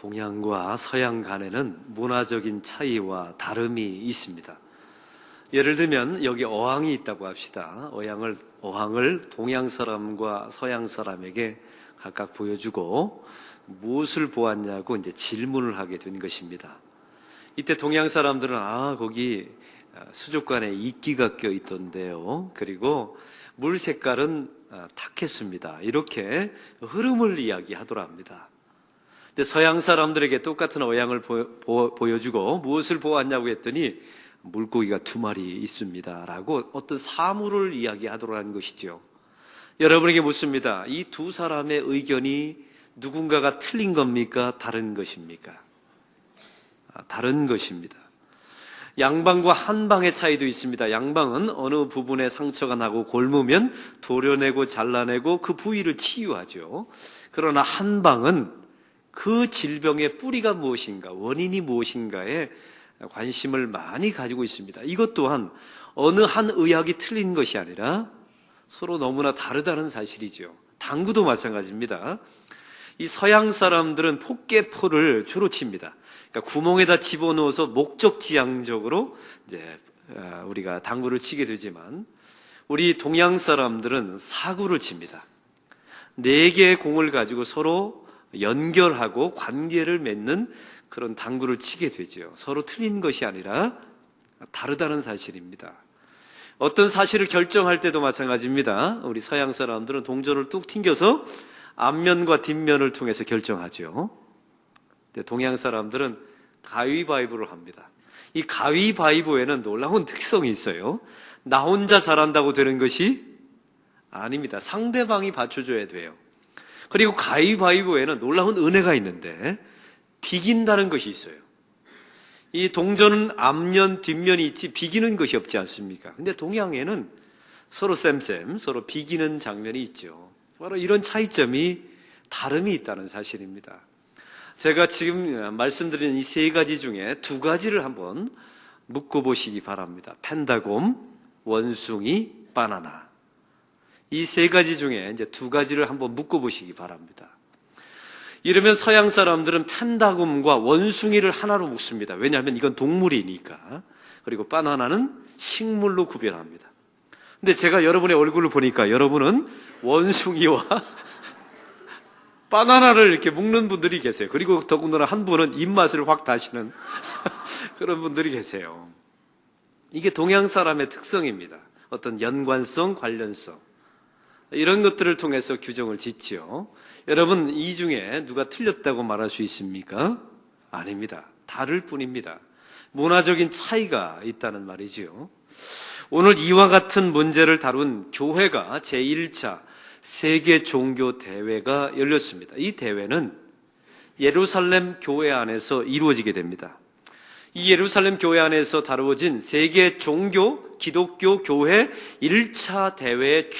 동양과 서양 간에는 문화적인 차이와 다름이 있습니다. 예를 들면 여기 어항이 있다고 합시다. 어항을 동양 사람과 서양 사람에게 각각 보여주고 무엇을 보았냐고 이제 질문을 하게 된 것입니다. 이때 동양 사람들은 거기 수족관에 이끼가 껴 있던데요. 그리고 물 색깔은 탁했습니다. 이렇게 흐름을 이야기하더라 합니다. 근데 서양 사람들에게 똑같은 어항을 보여주고 무엇을 보았냐고 했더니 물고기가 2마리 있습니다 라고 어떤 사물을 이야기하더라는 것이죠. 여러분에게 묻습니다. 이 두 사람의 의견이 누군가가 틀린 겁니까? 다른 것입니까? 다른 것입니다. 양방과 한방의 차이도 있습니다. 양방은 어느 부분에 상처가 나고 골무면 도려내고 잘라내고 그 부위를 치유하죠. 그러나 한방은 그 질병의 뿌리가 무엇인가, 원인이 무엇인가에 관심을 많이 가지고 있습니다. 이것 또한 어느 한 의학이 틀린 것이 아니라 서로 너무나 다르다는 사실이죠. 당구도 마찬가지입니다. 이 서양 사람들은 포켓포를 주로 칩니다. 그러니까 구멍에다 집어넣어서 목적지향적으로 이제 우리가 당구를 치게 되지만 우리 동양 사람들은 사구를 칩니다. 4개의 공을 가지고 서로 연결하고 관계를 맺는 그런 당구를 치게 되죠. 서로 틀린 것이 아니라 다르다는 사실입니다. 어떤 사실을 결정할 때도 마찬가지입니다. 우리 서양 사람들은 동전을 뚝 튕겨서 앞면과 뒷면을 통해서 결정하죠. 동양 사람들은 가위바위보를 합니다. 이 가위바위보에는 놀라운 특성이 있어요. 나 혼자 잘한다고 되는 것이 아닙니다. 상대방이 받쳐줘야 돼요. 그리고 가위바위보에는 놀라운 은혜가 있는데 비긴다는 것이 있어요. 이 동전은 앞면, 뒷면이 있지 비기는 것이 없지 않습니까? 근데 동양에는 서로 쌤쌤, 서로 비기는 장면이 있죠. 바로 이런 차이점이 다름이 있다는 사실입니다. 제가 지금 말씀드린 이 3가지 중에 2가지를 한번 묶어보시기 바랍니다. 펜다곰, 원숭이, 바나나. 이 3가지 중에 이제 2가지를 한번 묶어보시기 바랍니다. 이러면 서양 사람들은 펜다곰과 원숭이를 하나로 묶습니다. 왜냐하면 이건 동물이니까. 그리고 바나나는 식물로 구별합니다. 근데 제가 여러분의 얼굴을 보니까 여러분은 원숭이와 바나나를 이렇게 묶는 분들이 계세요. 그리고 더군다나 한 분은 입맛을 확 다시는 그런 분들이 계세요. 이게 동양 사람의 특성입니다. 어떤 연관성, 관련성. 이런 것들을 통해서 규정을 짓지요. 여러분, 이 중에 누가 틀렸다고 말할 수 있습니까? 아닙니다. 다를 뿐입니다. 문화적인 차이가 있다는 말이지요. 오늘 이와 같은 문제를 다룬 교회가 제1차 세계 종교 대회가 열렸습니다. 이 대회는 예루살렘 교회 안에서 이루어지게 됩니다. 이 예루살렘 교회 안에서 다루어진 세계 종교 기독교 교회 1차 대회의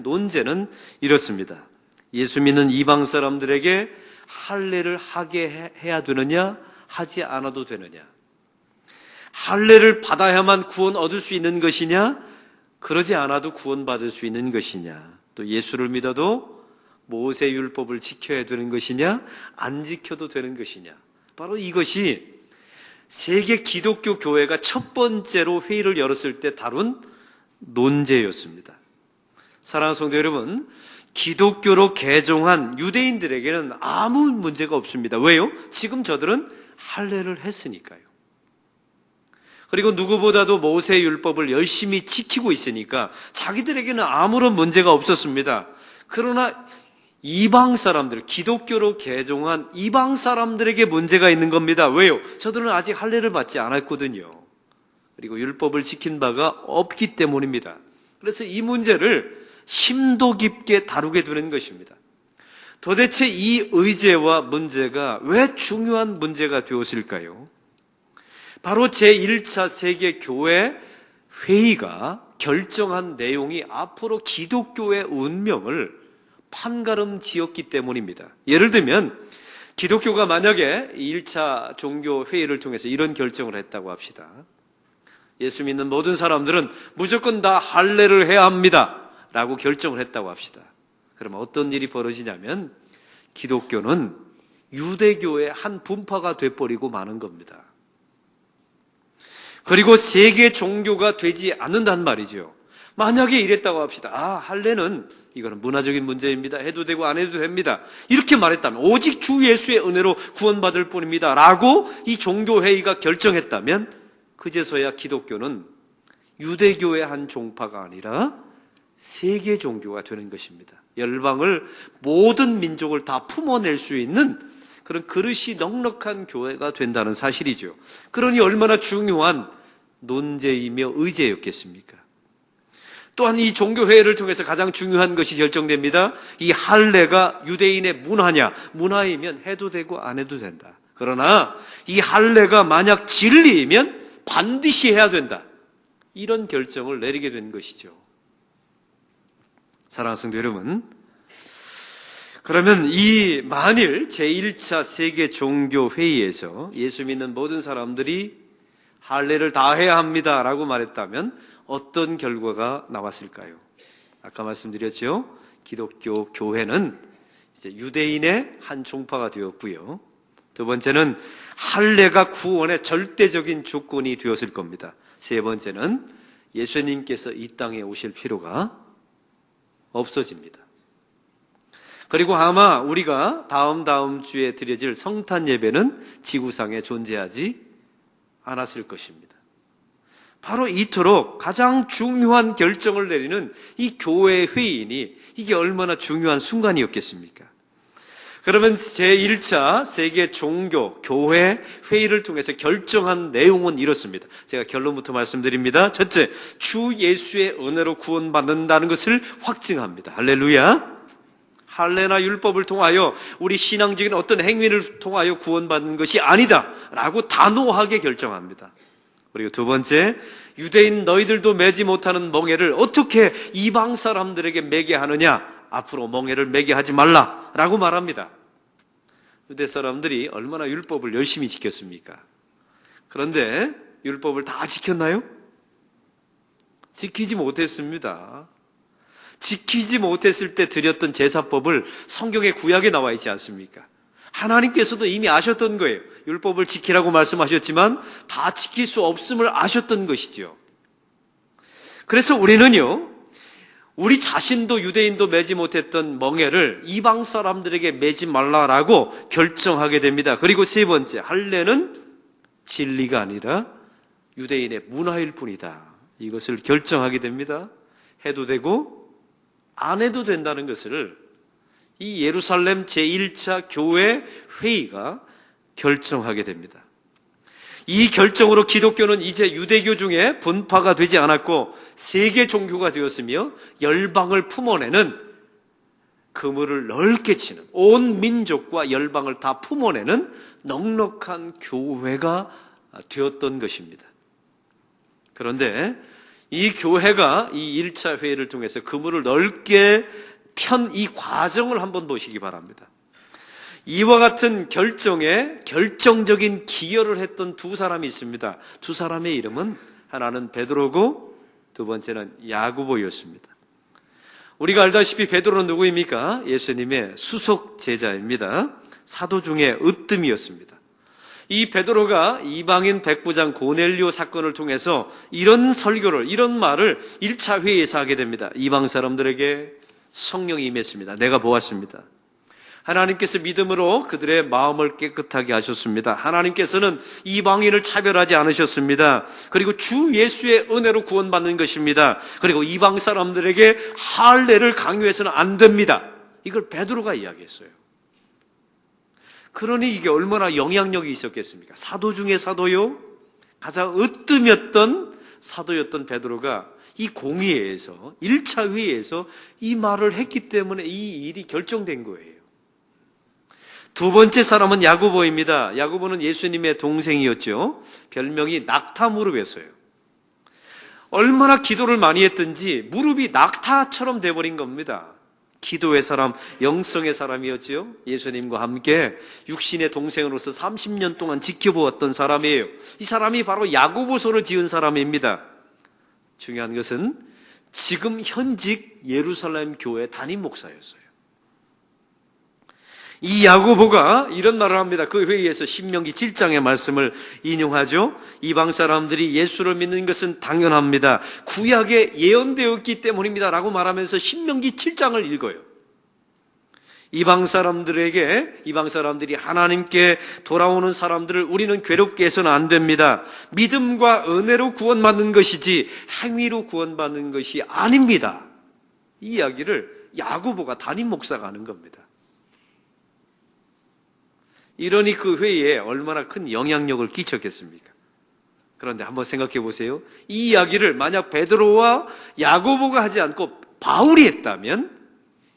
논제는 이렇습니다. 예수 믿는 이방 사람들에게 할례를 하게 해야 되느냐, 하지 않아도 되느냐? 할례를 받아야만 구원 얻을 수 있는 것이냐, 그러지 않아도 구원받을 수 있는 것이냐? 또 예수를 믿어도 모세율법을 지켜야 되는 것이냐, 안 지켜도 되는 것이냐? 바로 이것이 세계 기독교 교회가 첫 번째로 회의를 열었을 때 다룬 논제였습니다. 사랑하는 성도 여러분, 기독교로 개종한 유대인들에게는 아무 문제가 없습니다. 왜요? 지금 저들은 할례를 했으니까요. 그리고 누구보다도 모세율법을 열심히 지키고 있으니까 자기들에게는 아무런 문제가 없었습니다. 그러나 이방 사람들, 기독교로 개종한 이방 사람들에게 문제가 있는 겁니다. 왜요? 저들은 아직 할례를 받지 않았거든요. 그리고 율법을 지킨 바가 없기 때문입니다. 그래서 이 문제를 심도 깊게 다루게 되는 것입니다. 도대체 이 의제와 문제가 왜 중요한 문제가 되었을까요? 바로 제1차 세계교회 회의가 결정한 내용이 앞으로 기독교의 운명을 판가름 지었기 때문입니다. 예를 들면 기독교가 만약에 1차 종교 회의를 통해서 이런 결정을 했다고 합시다. 예수 믿는 모든 사람들은 무조건 다 할례를 해야 합니다 라고 결정을 했다고 합시다. 그러면 어떤 일이 벌어지냐면 기독교는 유대교의 한 분파가 돼버리고 마는 겁니다. 그리고 세계 종교가 되지 않는단 말이죠. 만약에 이랬다고 합시다. 할례는 이거는 문화적인 문제입니다. 해도 되고 안 해도 됩니다. 이렇게 말했다면 오직 주 예수의 은혜로 구원받을 뿐입니다. 라고 이 종교회의가 결정했다면 그제서야 기독교는 유대교의 한 종파가 아니라 세계 종교가 되는 것입니다. 열방을 모든 민족을 다 품어낼 수 있는 그런 그릇이 넉넉한 교회가 된다는 사실이죠. 그러니 얼마나 중요한 논제이며 의제였겠습니까? 또한 이 종교회의를 통해서 가장 중요한 것이 결정됩니다. 이 할례가 유대인의 문화냐? 문화이면 해도 되고 안 해도 된다. 그러나 이 할례가 만약 진리이면 반드시 해야 된다. 이런 결정을 내리게 된 것이죠. 사랑하는 성도 여러분, 그러면 이 만일 제1차 세계 종교회의에서 예수 믿는 모든 사람들이 할례를 다 해야 합니다라고 말했다면 어떤 결과가 나왔을까요? 아까 말씀드렸죠. 기독교 교회는 이제 유대인의 한 종파가 되었고요. 두 번째는 할례가 구원의 절대적인 조건이 되었을 겁니다. 세 번째는 예수님께서 이 땅에 오실 필요가 없어집니다. 그리고 아마 우리가 다음 주에 드려질 성탄 예배는 지구상에 존재하지 않았을 것입니다. 바로 이토록 가장 중요한 결정을 내리는 이 교회 회의니 이게 얼마나 중요한 순간이었겠습니까? 그러면 제1차 세계 종교 교회 회의를 통해서 결정한 내용은 이렇습니다. 제가 결론부터 말씀드립니다. 첫째, 주 예수의 은혜로 구원받는다는 것을 확증합니다. 할렐루야. 할례나 율법을 통하여 우리 신앙적인 어떤 행위를 통하여 구원받는 것이 아니다라고 단호하게 결정합니다. 그리고 두 번째, 유대인 너희들도 매지 못하는 멍에를 어떻게 이방 사람들에게 매게 하느냐? 앞으로 멍에를 매게 하지 말라라고 말합니다. 유대 사람들이 얼마나 율법을 열심히 지켰습니까? 그런데 율법을 다 지켰나요? 지키지 못했습니다. 지키지 못했을 때 드렸던 제사법을 성경의 구약에 나와 있지 않습니까? 하나님께서도 이미 아셨던 거예요. 율법을 지키라고 말씀하셨지만 다 지킬 수 없음을 아셨던 것이죠. 그래서 우리는요, 우리 자신도 유대인도 매지 못했던 멍에를 이방 사람들에게 매지 말라라고 결정하게 됩니다. 그리고 세 번째, 할례는 진리가 아니라 유대인의 문화일 뿐이다. 이것을 결정하게 됩니다. 해도 되고 안 해도 된다는 것을 이 예루살렘 제1차 교회 회의가 결정하게 됩니다. 이 결정으로 기독교는 이제 유대교 중에 분파가 되지 않았고 세계 종교가 되었으며 열방을 품어내는 그물을 넓게 치는 온 민족과 열방을 다 품어내는 넉넉한 교회가 되었던 것입니다. 그런데 이 교회가 이 1차 회의를 통해서 그물을 넓게 편 이 과정을 한번 보시기 바랍니다. 이와 같은 결정에 결정적인 기여를 했던 두 사람이 있습니다. 두 사람의 이름은 하나는 베드로고 두 번째는 야고보였습니다. 우리가 알다시피 베드로는 누구입니까? 예수님의 수석 제자입니다. 사도 중에 으뜸이었습니다. 이 베드로가 이방인 백부장 고넬료 사건을 통해서 이런 설교를, 이런 말을 1차 회의에서 하게 됩니다. 이방 사람들에게 성령이 임했습니다. 내가 보았습니다. 하나님께서 믿음으로 그들의 마음을 깨끗하게 하셨습니다. 하나님께서는 이방인을 차별하지 않으셨습니다. 그리고 주 예수의 은혜로 구원받는 것입니다. 그리고 이방 사람들에게 할례를 강요해서는 안 됩니다. 이걸 베드로가 이야기했어요. 그러니 이게 얼마나 영향력이 있었겠습니까? 사도 중에 사도요, 가장 으뜸이었던 사도였던 베드로가 이 공의회에서 1차 회의에서 이 말을 했기 때문에 이 일이 결정된 거예요. 두 번째 사람은 야고보입니다. 야고보는 예수님의 동생이었죠. 별명이 낙타 무릎이었어요. 얼마나 기도를 많이 했든지 무릎이 낙타처럼 돼버린 겁니다. 기도의 사람, 영성의 사람이었지요. 예수님과 함께 육신의 동생으로서 30년 동안 지켜보았던 사람이에요. 이 사람이 바로 야고보서를 지은 사람입니다. 중요한 것은 지금 현직 예루살렘 교회 담임 목사였어요. 이 야고보가 이런 말을 합니다. 그 회의에서 신명기 7장의 말씀을 인용하죠. 이방 사람들이 예수를 믿는 것은 당연합니다. 구약에 예언되었기 때문입니다 라고 말하면서 신명기 7장을 읽어요. 이방 사람들이 하나님께 돌아오는 사람들을 우리는 괴롭게 해서는 안 됩니다. 믿음과 은혜로 구원받는 것이지 행위로 구원받는 것이 아닙니다. 이 이야기를 야고보가 담임 목사가 하는 겁니다. 이러니 그 회의에 얼마나 큰 영향력을 끼쳤겠습니까? 그런데 한번 생각해 보세요. 이 이야기를 만약 베드로와 야고보가 하지 않고 바울이 했다면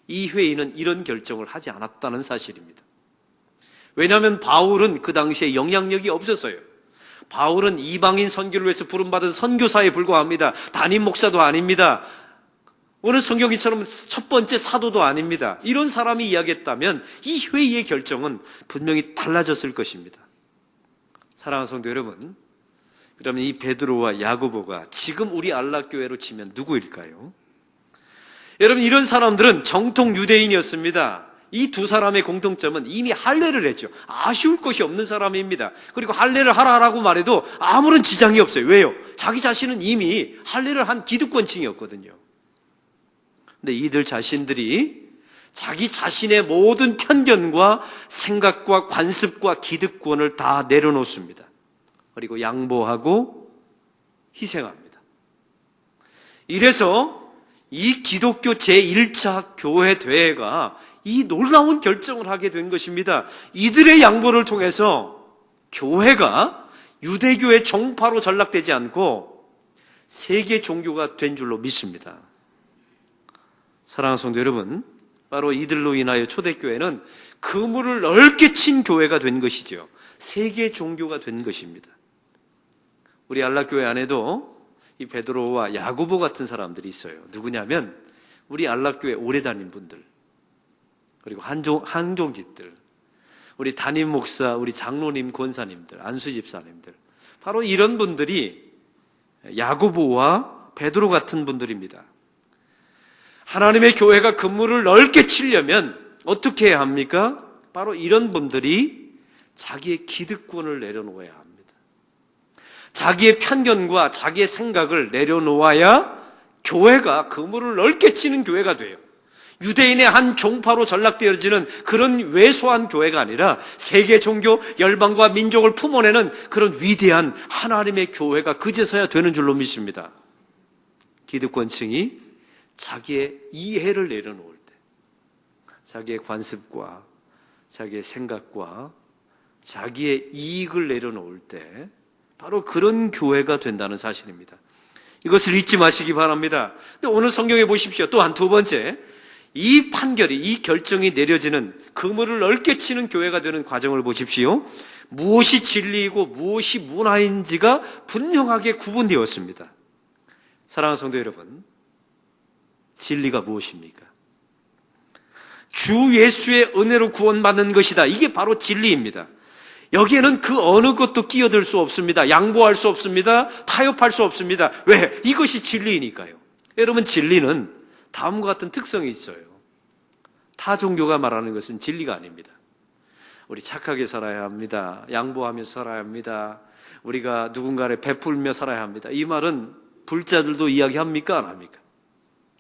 이 회의는 이런 결정을 하지 않았다는 사실입니다. 왜냐하면 바울은 그 당시에 영향력이 없었어요. 바울은 이방인 선교를 위해서 부름받은 선교사에 불과합니다. 담임 목사도 아닙니다. 오늘 성경이처럼 첫 번째 사도도 아닙니다. 이런 사람이 이야기했다면 이 회의의 결정은 분명히 달라졌을 것입니다. 사랑하는 성도 여러분, 그러면 이 베드로와 야고보가 지금 우리 안락교회로 치면 누구일까요? 여러분, 이런 사람들은 정통 유대인이었습니다. 이 두 사람의 공통점은 이미 할례를 했죠. 아쉬울 것이 없는 사람입니다. 그리고 할례를 하라고 말해도 아무런 지장이 없어요. 왜요? 자기 자신은 이미 할례를 한 기득권층이었거든요. 근데 이들 자신들이 자기 자신의 모든 편견과 생각과 관습과 기득권을 다 내려놓습니다. 그리고 양보하고 희생합니다. 이래서 이 기독교 제1차 교회 대회가 이 놀라운 결정을 하게 된 것입니다. 이들의 양보를 통해서 교회가 유대교의 종파로 전락되지 않고 세계 종교가 된 줄로 믿습니다. 사랑하는 성도 여러분, 바로 이들로 인하여 초대교회는 그물을 넓게 친 교회가 된 것이죠. 세계 종교가 된 것입니다. 우리 안락교회 안에도 이 베드로와 야고보 같은 사람들이 있어요. 누구냐면 우리 안락교회 오래 다닌 분들, 그리고 항종짓들, 우리 담임 목사, 우리 장로님, 권사님들, 안수 집사님들, 바로 이런 분들이 야고보와 베드로 같은 분들입니다. 하나님의 교회가 그물을 넓게 치려면 어떻게 해야 합니까? 바로 이런 분들이 자기의 기득권을 내려놓아야 합니다. 자기의 편견과 자기의 생각을 내려놓아야 교회가 그물을 넓게 치는 교회가 돼요. 유대인의 한 종파로 전락되어지는 그런 왜소한 교회가 아니라 세계 종교, 열방과 민족을 품어내는 그런 위대한 하나님의 교회가 그제서야 되는 줄로 믿습니다. 기득권층이 자기의 이해를 내려놓을 때, 자기의 관습과 자기의 생각과 자기의 이익을 내려놓을 때 바로 그런 교회가 된다는 사실입니다. 이것을 잊지 마시기 바랍니다. 근데 오늘 성경에 보십시오. 또한 두 번째, 이 판결이, 이 결정이 내려지는 그물을 넓게 치는 교회가 되는 과정을 보십시오. 무엇이 진리이고 무엇이 문화인지가 분명하게 구분되었습니다. 사랑하는 성도 여러분, 진리가 무엇입니까? 주 예수의 은혜로 구원받는 것이다. 이게 바로 진리입니다. 여기에는 그 어느 것도 끼어들 수 없습니다. 양보할 수 없습니다. 타협할 수 없습니다. 왜? 이것이 진리이니까요. 여러분, 진리는 다음과 같은 특성이 있어요. 타 종교가 말하는 것은 진리가 아닙니다. 우리 착하게 살아야 합니다. 양보하며 살아야 합니다. 우리가 누군가를 베풀며 살아야 합니다. 이 말은 불자들도 이야기합니까? 안 합니까?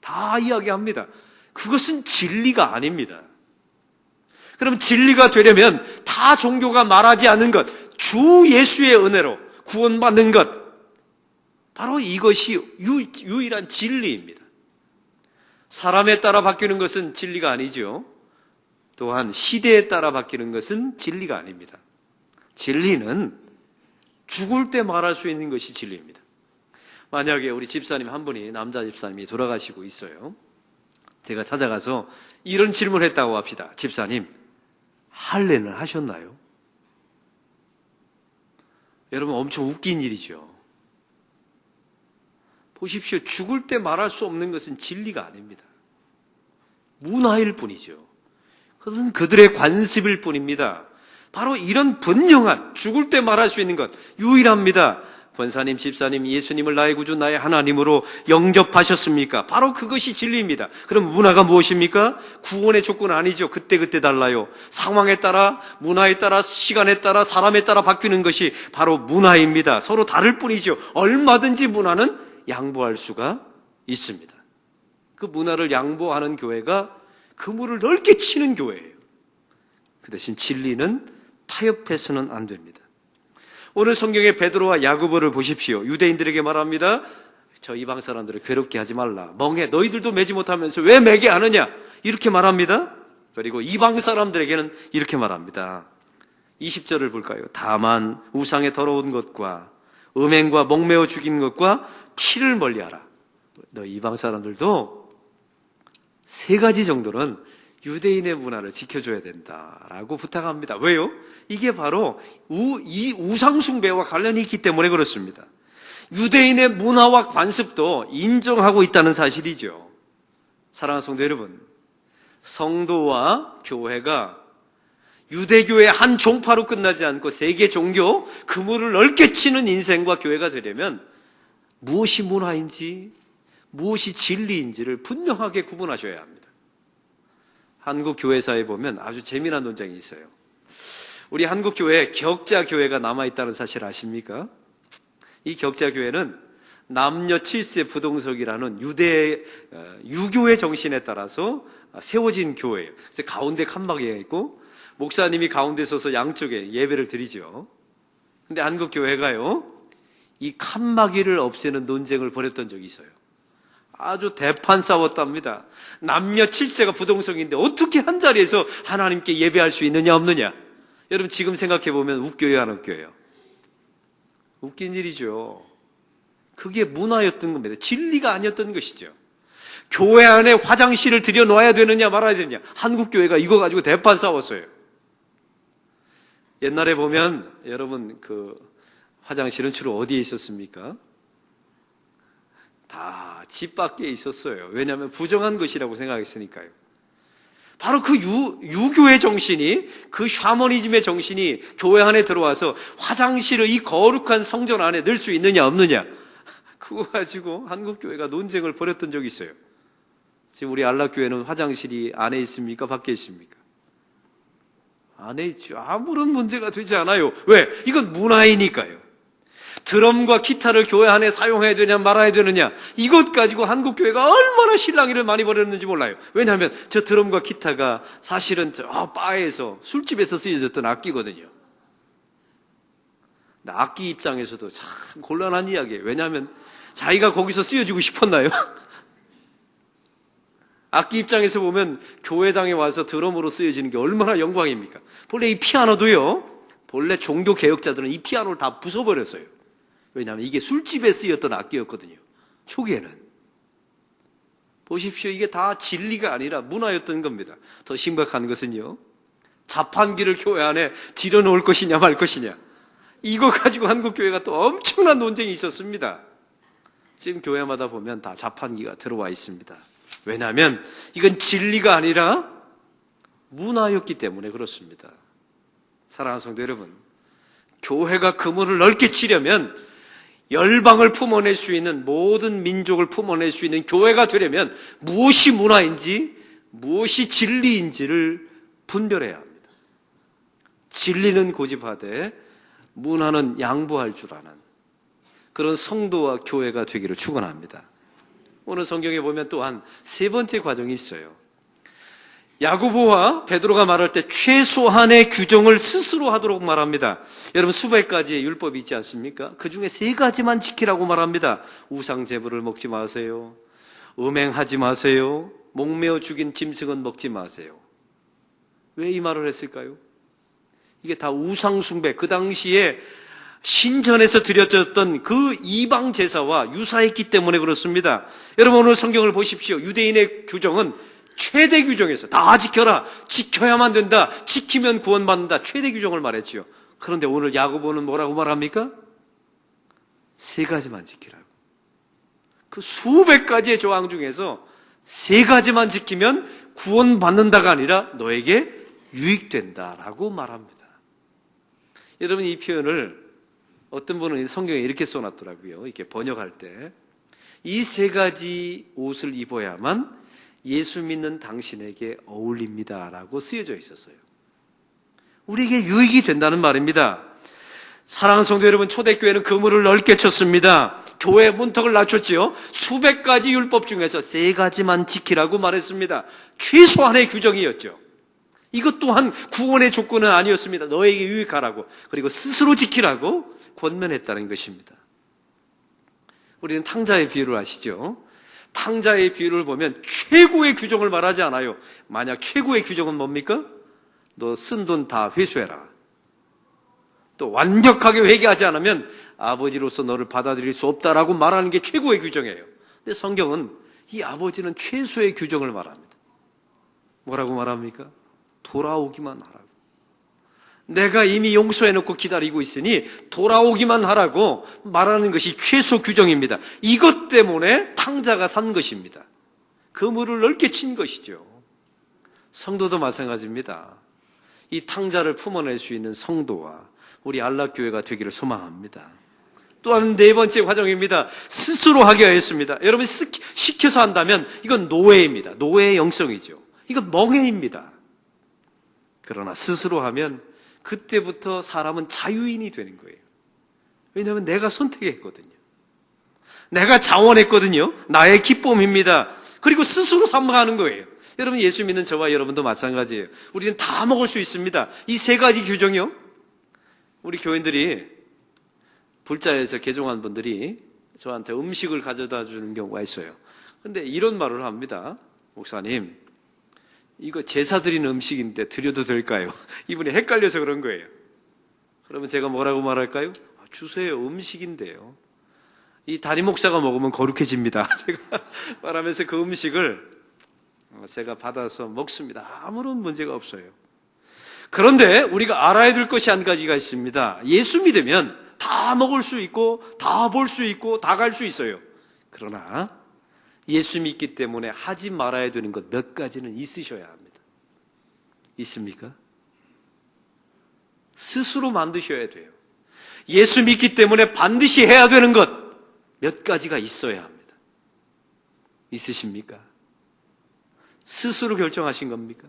다 이야기합니다. 그것은 진리가 아닙니다. 그럼 진리가 되려면 타 종교가 말하지 않는 것, 주 예수의 은혜로 구원받는 것, 바로 이것이 유일한 진리입니다. 사람에 따라 바뀌는 것은 진리가 아니죠. 또한 시대에 따라 바뀌는 것은 진리가 아닙니다. 진리는 죽을 때 말할 수 있는 것이 진리입니다. 만약에 우리 집사님 한 분이, 남자 집사님이 돌아가시고 있어요. 제가 찾아가서 이런 질문을 했다고 합시다. 집사님, 할례는 하셨나요? 여러분, 엄청 웃긴 일이죠. 보십시오. 죽을 때 말할 수 없는 것은 진리가 아닙니다. 문화일 뿐이죠. 그것은 그들의 관습일 뿐입니다. 바로 이런 분명한 죽을 때 말할 수 있는 것, 유일합니다. 권사님, 집사님, 예수님을 나의 구주, 나의 하나님으로 영접하셨습니까? 바로 그것이 진리입니다. 그럼 문화가 무엇입니까? 구원의 조건은 아니죠. 그때그때 달라요. 상황에 따라, 문화에 따라, 시간에 따라, 사람에 따라 바뀌는 것이 바로 문화입니다. 서로 다를 뿐이죠. 얼마든지 문화는 양보할 수가 있습니다. 그 문화를 양보하는 교회가 그물을 넓게 치는 교회예요. 그 대신 진리는 타협해서는 안 됩니다. 오늘 성경의 베드로와 야고보를 보십시오. 유대인들에게 말합니다. 저 이방 사람들을 괴롭게 하지 말라. 멍해. 너희들도 매지 못하면서 왜 매게 하느냐? 이렇게 말합니다. 그리고 이방 사람들에게는 이렇게 말합니다. 20절을 볼까요? 다만 우상의 더러운 것과 음행과 목매어 죽인 것과 피를 멀리하라. 너 이방 사람들도 세 가지 정도는 유대인의 문화를 지켜줘야 된다라고 부탁합니다. 왜요? 이게 바로 이 우상숭배와 관련이 있기 때문에 그렇습니다. 유대인의 문화와 관습도 인정하고 있다는 사실이죠. 사랑하는 성도 여러분, 성도와 교회가 유대교의 한 종파로 끝나지 않고 세계 종교, 그물을 넓게 치는 인생과 교회가 되려면 무엇이 문화인지, 무엇이 진리인지를 분명하게 구분하셔야 합니다. 한국 교회사에 보면 아주 재미난 논쟁이 있어요. 우리 한국 교회에 격자 교회가 남아있다는 사실 아십니까? 이 격자 교회는 남녀 7세 부동석이라는 유교의 정신에 따라서 세워진 교회예요. 그래서 가운데 칸막이가 있고 목사님이 가운데 서서 양쪽에 예배를 드리죠. 근데 한국 교회가요, 이 칸막이를 없애는 논쟁을 벌였던 적이 있어요. 아주 대판 싸웠답니다. 남녀 7세가 부동석인데 어떻게 한 자리에서 하나님께 예배할 수 있느냐 없느냐. 여러분 지금 생각해보면 웃겨요 안 웃겨요? 웃긴 일이죠. 그게 문화였던 겁니다. 진리가 아니었던 것이죠. 교회 안에 화장실을 들여놓아야 되느냐 말아야 되느냐. 한국 교회가 이거 가지고 대판 싸웠어요. 옛날에 보면 여러분 그 화장실은 주로 어디에 있었습니까? 다 집 밖에 있었어요. 왜냐하면 부정한 것이라고 생각했으니까요. 바로 그 유교의 정신이, 그 샤머니즘의 정신이 교회 안에 들어와서 화장실을 이 거룩한 성전 안에 넣을 수 있느냐 없느냐, 그거 가지고 한국 교회가 논쟁을 벌였던 적이 있어요. 지금 우리 안락교회는 화장실이 안에 있습니까? 밖에 있습니까? 안에 있죠. 아무런 문제가 되지 않아요. 왜? 이건 문화이니까요. 드럼과 기타를 교회 안에 사용해야 되냐 말아야 되느냐, 이것 가지고 한국 교회가 얼마나 실랑이를 많이 벌였는지 몰라요. 왜냐하면 저 드럼과 기타가 사실은 저 바에서, 술집에서 쓰여졌던 악기거든요. 악기 입장에서도 참 곤란한 이야기예요. 왜냐하면 자기가 거기서 쓰여지고 싶었나요? 악기 입장에서 보면 교회당에 와서 드럼으로 쓰여지는 게 얼마나 영광입니까? 본래 이 피아노도요, 본래 종교 개혁자들은 이 피아노를 다 부숴버렸어요. 왜냐하면 이게 술집에 쓰였던 악기였거든요. 초기에는. 보십시오. 이게 다 진리가 아니라 문화였던 겁니다. 더 심각한 것은요, 자판기를 교회 안에 들여놓을 것이냐 말 것이냐, 이거 가지고 한국 교회가 또 엄청난 논쟁이 있었습니다. 지금 교회마다 보면 다 자판기가 들어와 있습니다. 왜냐하면 이건 진리가 아니라 문화였기 때문에 그렇습니다. 사랑하는 성도 여러분, 교회가 그물을 넓게 치려면, 열방을 품어낼 수 있는, 모든 민족을 품어낼 수 있는 교회가 되려면 무엇이 문화인지 무엇이 진리인지를 분별해야 합니다. 진리는 고집하되 문화는 양보할 줄 아는 그런 성도와 교회가 되기를 축원합니다. 오늘 성경에 보면 또한 세 번째 과정이 있어요. 야고보와 베드로가 말할 때 최소한의 규정을 스스로 하도록 말합니다. 여러분 수백 가지의 율법이 있지 않습니까? 그 중에 세 가지만 지키라고 말합니다. 우상 제물을 먹지 마세요. 음행하지 마세요. 목매어 죽인 짐승은 먹지 마세요. 왜 이 말을 했을까요? 이게 다 우상 숭배, 그 당시에 신전에서 드려졌던 그 이방 제사와 유사했기 때문에 그렇습니다. 여러분 오늘 성경을 보십시오. 유대인의 규정은 최대 규정에서 다 지켜라, 지켜야만 된다, 지키면 구원받는다, 최대 규정을 말했지요. 그런데 오늘 야고보는 뭐라고 말합니까? 세 가지만 지키라고. 그 수백 가지의 조항 중에서 세 가지만 지키면 구원받는다가 아니라 너에게 유익된다라고 말합니다. 여러분 이 표현을 어떤 분은 성경에 이렇게 써놨더라고요. 이렇게 번역할 때. 이 세 가지 옷을 입어야만 예수 믿는 당신에게 어울립니다라고 쓰여져 있었어요. 우리에게 유익이 된다는 말입니다. 사랑하는 성도 여러분, 초대교회는 그물을 넓게 쳤습니다. 교회 문턱을 낮췄지요. 수백 가지 율법 중에서 세 가지만 지키라고 말했습니다. 최소한의 규정이었죠. 이것 또한 구원의 조건은 아니었습니다. 너에게 유익하라고, 그리고 스스로 지키라고 권면했다는 것입니다. 우리는 탕자의 비유를 아시죠? 탕자의 비유를 보면 최고의 규정을 말하지 않아요. 만약 최고의 규정은 뭡니까? 너 쓴 돈 다 회수해라. 또 완벽하게 회개하지 않으면 아버지로서 너를 받아들일 수 없다라고 말하는 게 최고의 규정이에요. 근데 성경은 이 아버지는 최소의 규정을 말합니다. 뭐라고 말합니까? 돌아오기만 하라고. 내가 이미 용서해놓고 기다리고 있으니 돌아오기만 하라고 말하는 것이 최소 규정입니다. 이것 때문에 탕자가 산 것입니다. 그물을 넓게 친 것이죠. 성도도 마찬가지입니다. 이 탕자를 품어낼 수 있는 성도와 우리 안락교회가 되기를 소망합니다. 또한 네 번째 과정입니다. 스스로 하게 하였습니다. 여러분이 시켜서 한다면 이건 노예입니다. 노예의 영성이죠. 이건 멍해입니다. 그러나 스스로 하면 그때부터 사람은 자유인이 되는 거예요. 왜냐하면 내가 선택했거든요. 내가 자원했거든요. 나의 기쁨입니다. 그리고 스스로 삼가하는 거예요. 여러분, 예수 믿는 저와 여러분도 마찬가지예요. 우리는 다 먹을 수 있습니다. 이 세 가지 규정이요. 우리 교인들이 불자에서 개종한 분들이 저한테 음식을 가져다 주는 경우가 있어요. 그런데 이런 말을 합니다. 목사님, 이거 제사 드리는 음식인데 드려도 될까요? 이분이 헷갈려서 그런 거예요. 그러면 제가 뭐라고 말할까요? 주세요. 음식인데요. 이 담임 목사가 먹으면 거룩해집니다. 제가 말하면서 그 음식을 제가 받아서 먹습니다. 아무런 문제가 없어요. 그런데 우리가 알아야 될 것이 한 가지가 있습니다. 예수 믿으면 다 먹을 수 있고 다 볼 수 있고 다 갈 수 있어요. 그러나 예수 믿기 때문에 하지 말아야 되는 것 몇 가지는 있으셔야 합니다. 있습니까? 스스로 만드셔야 돼요. 예수 믿기 때문에 반드시 해야 되는 것 몇 가지가 있어야 합니다. 있으십니까? 스스로 결정하신 겁니까?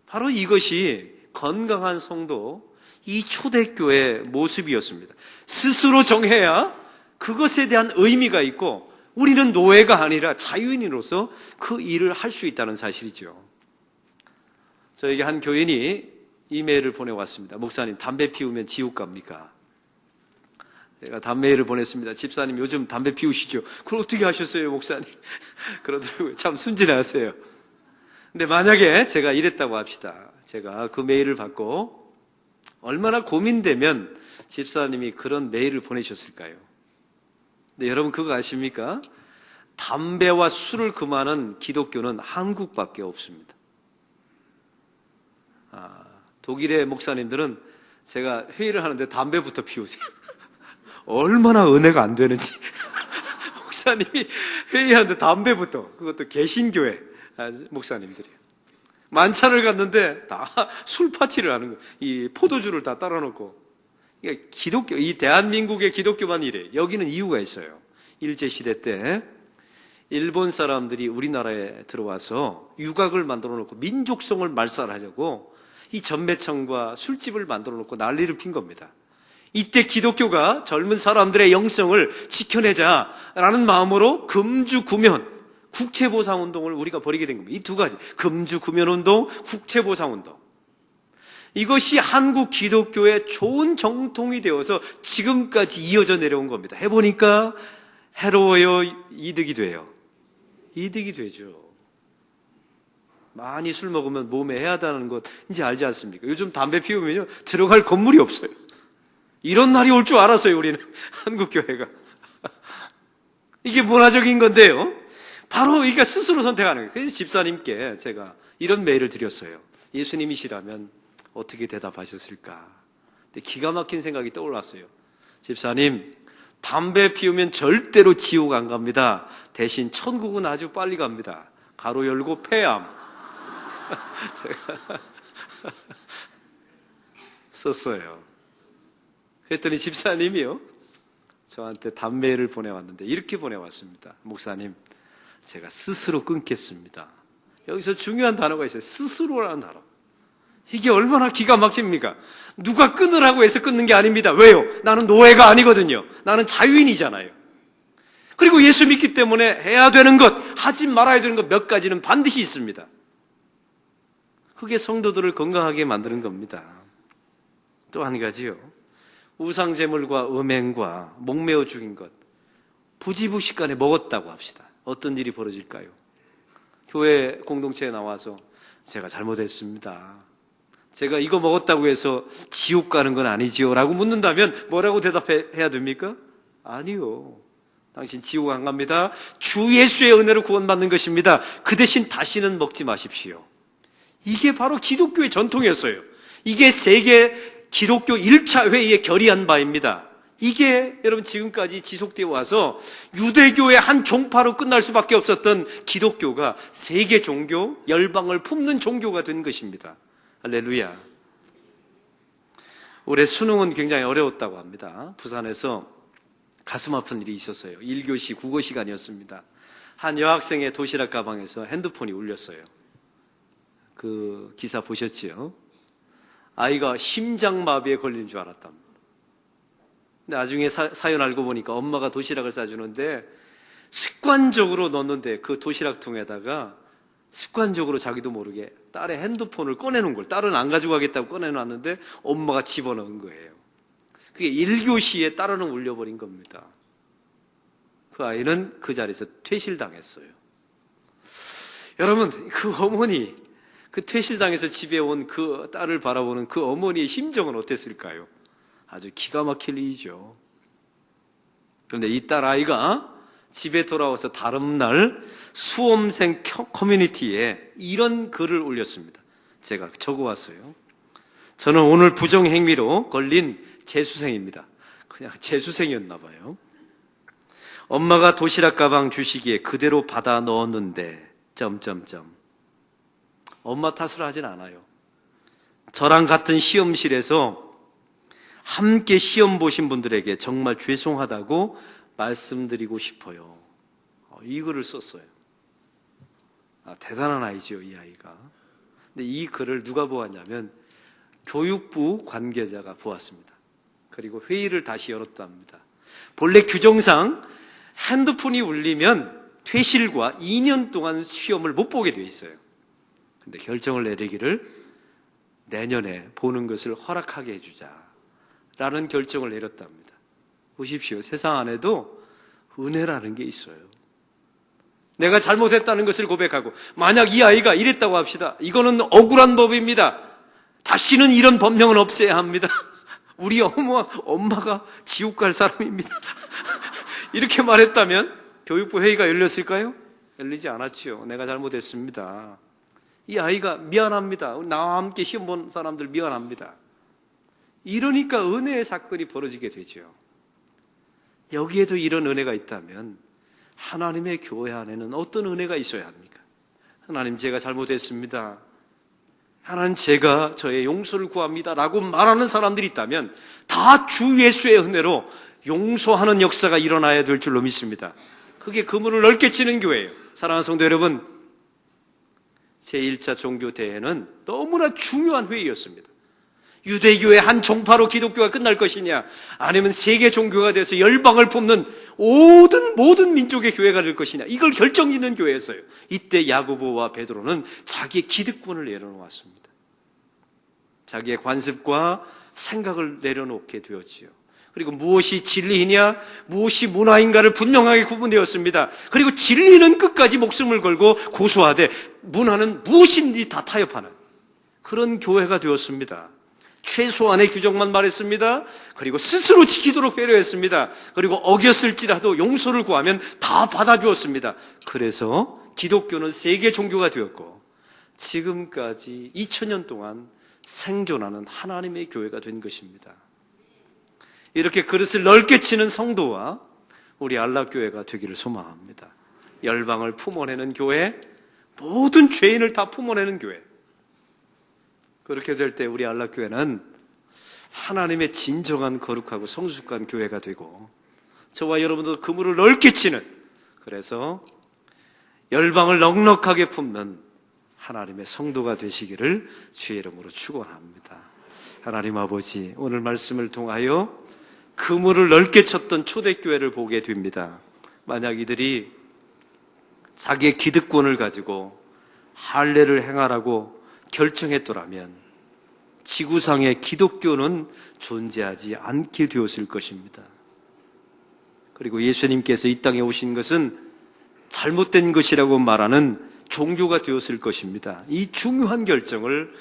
바로 이것이 건강한 성도, 이 초대교회의 모습이었습니다. 스스로 정해야 그것에 대한 의미가 있고 우리는 노예가 아니라 자유인으로서 그 일을 할 수 있다는 사실이죠. 저에게 한 교인이 이메일을 보내왔습니다. 목사님, 담배 피우면 지옥 갑니까? 제가 담배를 보냈습니다. 집사님, 요즘 담배 피우시죠? 그걸 어떻게 하셨어요, 목사님? 그러더라고요. 참 순진하세요. 근데 만약에 제가 이랬다고 합시다. 제가 그 메일을 받고 얼마나 고민되면 집사님이 그런 메일을 보내셨을까요? 근데 여러분 그거 아십니까? 담배와 술을 금하는 기독교는 한국밖에 없습니다. 독일의 목사님들은 제가 회의를 하는데 담배부터 피우세요. 얼마나 은혜가 안 되는지. 목사님이 회의하는데 담배부터, 그것도 개신교회 목사님들이에요. 만찬을 갔는데 다 술 파티를 하는 거예요. 이 포도주를 다 따라놓고. 그러니까 기독교, 이 대한민국의 기독교만 이래요. 여기는 이유가 있어요. 일제시대 때 일본 사람들이 우리나라에 들어와서 유곽을 만들어 놓고 민족성을 말살하려고 이 전매청과 술집을 만들어 놓고 난리를 핀 겁니다. 이때 기독교가 젊은 사람들의 영성을 지켜내자라는 마음으로 금주구면, 국채보상운동을 우리가 벌이게 된 겁니다. 이 두 가지, 금주구면운동, 국채보상운동. 이것이 한국 기독교의 좋은 정통이 되어서 지금까지 이어져 내려온 겁니다. 해보니까 해로워요, 이득이 돼요? 이득이 되죠. 많이 술 먹으면 몸에 해하다는 것 이제 알지 않습니까? 요즘 담배 피우면요 들어갈 건물이 없어요. 이런 날이 올 줄 알았어요, 우리는. 한국교회가. 이게 문화적인 건데요. 바로 그러니까 스스로 선택하는 거예요. 그래서 집사님께 제가 이런 메일을 드렸어요. 예수님이시라면 어떻게 대답하셨을까? 근데 기가 막힌 생각이 떠올랐어요. 집사님, 담배 피우면 절대로 지옥 안 갑니다. 대신 천국은 아주 빨리 갑니다. 가로 열고 폐암. 제가 썼어요. 그랬더니 집사님이요, 저한테 답메일을 보내왔는데 이렇게 보내왔습니다. 목사님, 제가 스스로 끊겠습니다. 여기서 중요한 단어가 있어요. 스스로라는 단어. 이게 얼마나 기가 막힙니까? 누가 끊으라고 해서 끊는 게 아닙니다. 왜요? 나는 노예가 아니거든요. 나는 자유인이잖아요. 그리고 예수 믿기 때문에 해야 되는 것, 하지 말아야 되는 것 몇 가지는 반드시 있습니다. 그게 성도들을 건강하게 만드는 겁니다. 또 한 가지요, 우상제물과 음행과 목매어 죽인 것, 부지부식간에 먹었다고 합시다. 어떤 일이 벌어질까요? 교회 공동체에 나와서 제가 잘못했습니다, 제가 이거 먹었다고 해서 지옥 가는 건 아니지요? 라고 묻는다면 뭐라고 대답해야 됩니까? 아니요, 당신 지옥 안 갑니다. 주 예수의 은혜로 구원받는 것입니다. 그 대신 다시는 먹지 마십시오. 이게 바로 기독교의 전통이었어요. 이게 세계 기독교 1차 회의에 결의한 바입니다. 이게 여러분 지금까지 지속되어 와서 유대교의 한 종파로 끝날 수밖에 없었던 기독교가 세계 종교, 열방을 품는 종교가 된 것입니다. 할렐루야. 올해 수능은 굉장히 어려웠다고 합니다. 부산에서 가슴 아픈 일이 있었어요. 1교시 국어 시간이었습니다. 한 여학생의 도시락 가방에서 핸드폰이 울렸어요. 그 기사 보셨지요? 아이가 심장마비에 걸린 줄 알았답니다. 근데 나중에 사연 알고 보니까 엄마가 도시락을 싸주는데 습관적으로 넣는데 그 도시락통에다가 습관적으로 자기도 모르게 딸의 핸드폰을 꺼내놓은 걸, 딸은 안 가져가겠다고 꺼내놨는데 엄마가 집어넣은 거예요. 그게 1교시에 딸은 울려버린 겁니다. 그 아이는 그 자리에서 퇴실당했어요. 여러분, 그 어머니, 그 퇴실당해서 집에 온 그 딸을 바라보는 그 어머니의 심정은 어땠을까요? 아주 기가 막힐 일이죠. 그런데 이 딸 아이가 집에 돌아와서 다른 날 수험생 커뮤니티에 이런 글을 올렸습니다. 제가 적어왔어요. 저는 오늘 부정행위로 걸린 재수생입니다. 그냥 재수생이었나 봐요. 엄마가 도시락 가방 주시기에 그대로 받아 넣었는데 엄마 탓을 하진 않아요. 저랑 같은 시험실에서 함께 시험 보신 분들에게 정말 죄송하다고 말씀드리고 싶어요. 이 글을 썼어요. 대단한 아이죠, 이 아이가. 근데 이 글을 누가 보았냐면 교육부 관계자가 보았습니다. 그리고 회의를 다시 열었답니다. 본래 규정상 핸드폰이 울리면 퇴실과 2년 동안 시험을 못 보게 되어 있어요. 근데 결정을 내리기를 내년에 보는 것을 허락하게 해주자라는 결정을 내렸답니다. 보십시오. 세상 안에도 은혜라는 게 있어요. 내가 잘못했다는 것을 고백하고, 만약 이 아이가 이랬다고 합시다. 이거는 억울한 법입니다. 다시는 이런 법령은 없애야 합니다. 우리 엄마가 지옥 갈 사람입니다. 이렇게 말했다면 교육부 회의가 열렸을까요? 열리지 않았지요. 내가 잘못했습니다. 이 아이가 미안합니다. 나와 함께 시험 본 사람들 미안합니다. 이러니까 은혜의 사건이 벌어지게 되죠. 여기에도 이런 은혜가 있다면 하나님의 교회 안에는 어떤 은혜가 있어야 합니까? 하나님, 제가 잘못했습니다. 하나님, 제가 저의 용서를 구합니다 라고 말하는 사람들이 있다면 다 주 예수의 은혜로 용서하는 역사가 일어나야 될 줄로 믿습니다. 그게 그물을 넓게 치는 교회예요. 사랑하는 성도 여러분, 제1차 종교대회는 너무나 중요한 회의였습니다. 유대교의 한 종파로 기독교가 끝날 것이냐, 아니면 세계 종교가 돼서 열방을 품는 모든 민족의 교회가 될 것이냐, 이걸 결정짓는 교회였어요. 이때 야고보와 베드로는 자기의 기득권을 내려놓았습니다. 자기의 관습과 생각을 내려놓게 되었지요. 그리고 무엇이 진리이냐, 무엇이 문화인가를 분명하게 구분되었습니다. 그리고 진리는 끝까지 목숨을 걸고 고수하되 문화는 무엇인지 다 타협하는 그런 교회가 되었습니다. 최소한의 규정만 말했습니다. 그리고 스스로 지키도록 배려했습니다. 그리고 어겼을지라도 용서를 구하면 다 받아주었습니다. 그래서 기독교는 세계 종교가 되었고 지금까지 2000년 동안 생존하는 하나님의 교회가 된 것입니다. 이렇게 그릇을 넓게 치는 성도와 우리 안락교회가 되기를 소망합니다. 열방을 품어내는 교회, 모든 죄인을 다 품어내는 교회. 그렇게 될 때 우리 안락교회는 하나님의 진정한 거룩하고 성숙한 교회가 되고 저와 여러분도 그물을 넓게 치는, 그래서 열방을 넉넉하게 품는 하나님의 성도가 되시기를 주의 이름으로 축원합니다. 하나님 아버지, 오늘 말씀을 통하여 그물을 넓게 쳤던 초대교회를 보게 됩니다. 만약 이들이 자기의 기득권을 가지고 할례를 행하라고 결정했더라면 지구상의 기독교는 존재하지 않게 되었을 것입니다. 그리고 예수님께서 이 땅에 오신 것은 잘못된 것이라고 말하는 종교가 되었을 것입니다. 이 중요한 결정을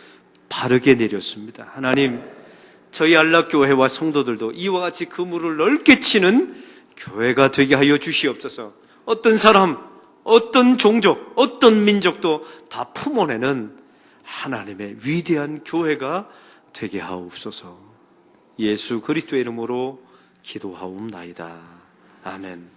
바르게 내렸습니다. 하나님, 저희 안락교회와 성도들도 이와 같이 그물을 넓게 치는 교회가 되게 하여 주시옵소서. 어떤 사람, 어떤 종족, 어떤 민족도 다 품어내는 하나님의 위대한 교회가 되게 하옵소서. 예수 그리스도의 이름으로 기도하옵나이다. 아멘.